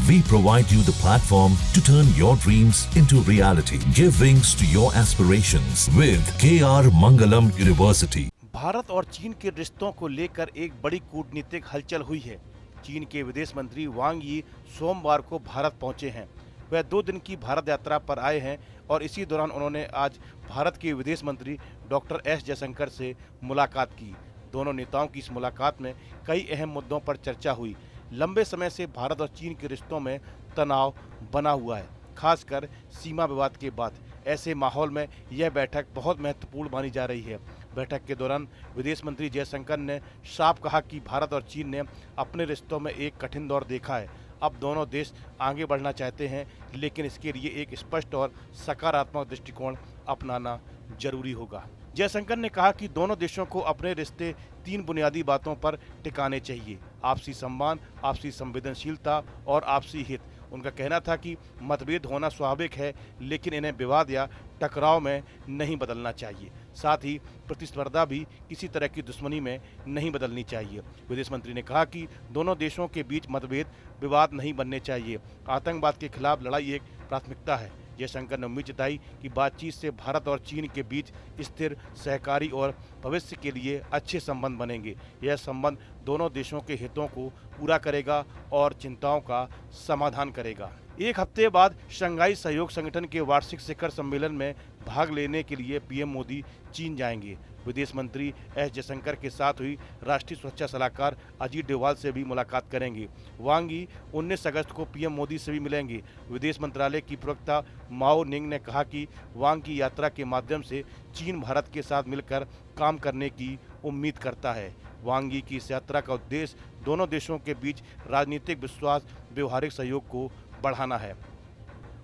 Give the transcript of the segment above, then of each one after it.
We provide you the platform to turn your dreams into reality. Give wings to your aspirations with KR Mangalam University. Bharat और चीन के रिश्तों को लेकर एक बड़ी कूटनीतिक हलचल हुई है। चीन के विदेश मंत्री वांग यी सोमवार को भारत पहुंचे हैं। वह 2 दिन की भारत यात्रा पर आए हैं और इसी दौरान उन्होंने आज भारत के विदेश मंत्री डॉक्टर एस जयशंकर से मुलाकात की। दोनों नेताओं की इस मुलाकात में कई अहम मुद्दों पर चर्चा हुई। लंबे समय से भारत और चीन के रिश्तों में तनाव बना हुआ है, खासकर सीमा विवाद के बाद। ऐसे माहौल में यह बैठक बहुत महत्वपूर्ण मानी जा रही है। बैठक के दौरान विदेश मंत्री जयशंकर ने साफ कहा कि भारत और चीन ने अपने रिश्तों में एक कठिन दौर देखा है। अब दोनों देश आगे बढ़ना चाहते हैं, लेकिन इसके लिए एक स्पष्ट और सकारात्मक दृष्टिकोण अपनाना जरूरी होगा। जयशंकर ने कहा कि दोनों देशों को अपने रिश्ते 3 बुनियादी बातों पर टिकाने चाहिए: आपसी सम्मान, आपसी संवेदनशीलता और आपसी हित। उनका कहना था कि मतभेद होना स्वाभाविक है, लेकिन इन्हें विवाद या टकराव में नहीं बदलना चाहिए। साथ ही प्रतिस्पर्धा भी किसी तरह की दुश्मनी में नहीं बदलनी चाहिए। विदेश मंत्री ने कहा कि दोनों देशों के बीच मतभेद विवाद नहीं बनने चाहिए। आतंकवाद के खिलाफ लड़ाई एक प्राथमिकता है। जयशंकर ने उम्मीद जताई कि बातचीत से भारत और चीन के बीच स्थिर, सहकारी और भविष्य के लिए अच्छे संबंध बनेंगे। यह संबंध दोनों देशों के हितों को पूरा करेगा और चिंताओं का समाधान करेगा। एक हफ्ते बाद शंघाई सहयोग संगठन के वार्षिक शिखर सम्मेलन में भाग लेने के लिए पीएम मोदी चीन जाएंगे। विदेश मंत्री एस जयशंकर के साथ हुई राष्ट्रीय सुरक्षा सलाहकार अजीत डोभाल से भी मुलाकात करेंगे। वांग यी 19 अगस्त को पीएम मोदी से भी मिलेंगे। विदेश मंत्रालय की प्रवक्ता माओ निंग ने कहा कि वांग की यात्रा के माध्यम से चीन भारत के साथ मिलकर काम करने की उम्मीद करता है। वांग यी की इस यात्रा का उद्देश्य दोनों देशों के बीच राजनीतिक विश्वास, व्यवहारिक सहयोग को बढ़ाना है।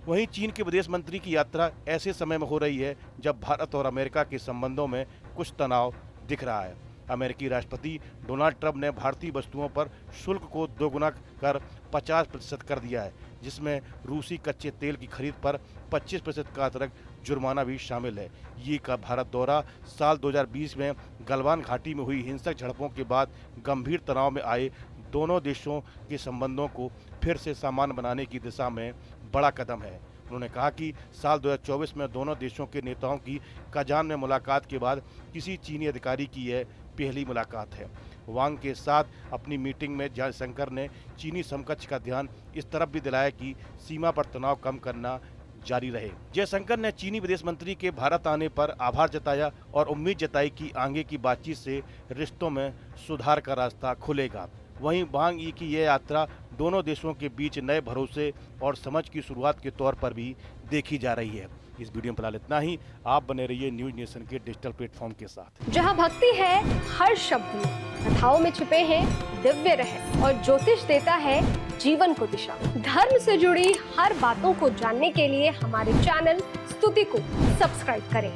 वहीं चीन के विदेश मंत्री की यात्रा ऐसे समय में हो रही है जब भारत और अमेरिका के संबंधों में कुछ तनाव दिख रहा है। अमेरिकी राष्ट्रपति डोनाल्ड ट्रंप ने भारतीय वस्तुओं पर शुल्क को दोगुना कर 50% कर दिया है, जिसमें रूसी कच्चे तेल की खरीद पर 25% का अतिरिक्त जुर्माना भी शामिल है। ये का भारत दौरा साल 2020 में गलवान घाटी में हुई हिंसक झड़पों के बाद गंभीर तनाव में आए दोनों देशों के संबंधों को फिर से सामान्य बनाने की दिशा में बड़ा कदम है। उन्होंने कहा कि साल 2024 में दोनों देशों के नेताओं की कजान में मुलाकात के बाद किसी चीनी अधिकारी की यह पहली मुलाकात है। वांग के साथ अपनी मीटिंग में जयशंकर ने चीनी समकक्ष का ध्यान इस तरफ भी दिलाया कि सीमा पर तनाव कम करना जारी रहे। जयशंकर ने चीनी विदेश मंत्री के भारत आने पर आभार जताया और उम्मीद जताई कि आगे की बातचीत से रिश्तों में सुधार का रास्ता खुलेगा। वहीं वांग यी की यह यात्रा दोनों देशों के बीच नए भरोसे और समझ की शुरुआत के तौर पर भी देखी जा रही है। इस वीडियो में फिलहाल इतना ही। आप बने रहिए न्यूज नेशन के डिजिटल प्लेटफॉर्म के साथ। जहां भक्ति है हर शब्द में, कथाओं में छुपे हैं दिव्य रहस्य और ज्योतिष देता है जीवन को दिशा। धर्म से जुड़ी हर बातों को जानने के लिए हमारे चैनल स्तुति को सब्सक्राइब करें।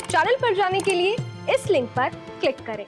चैनल पर जाने के लिए इस लिंक पर क्लिक करें।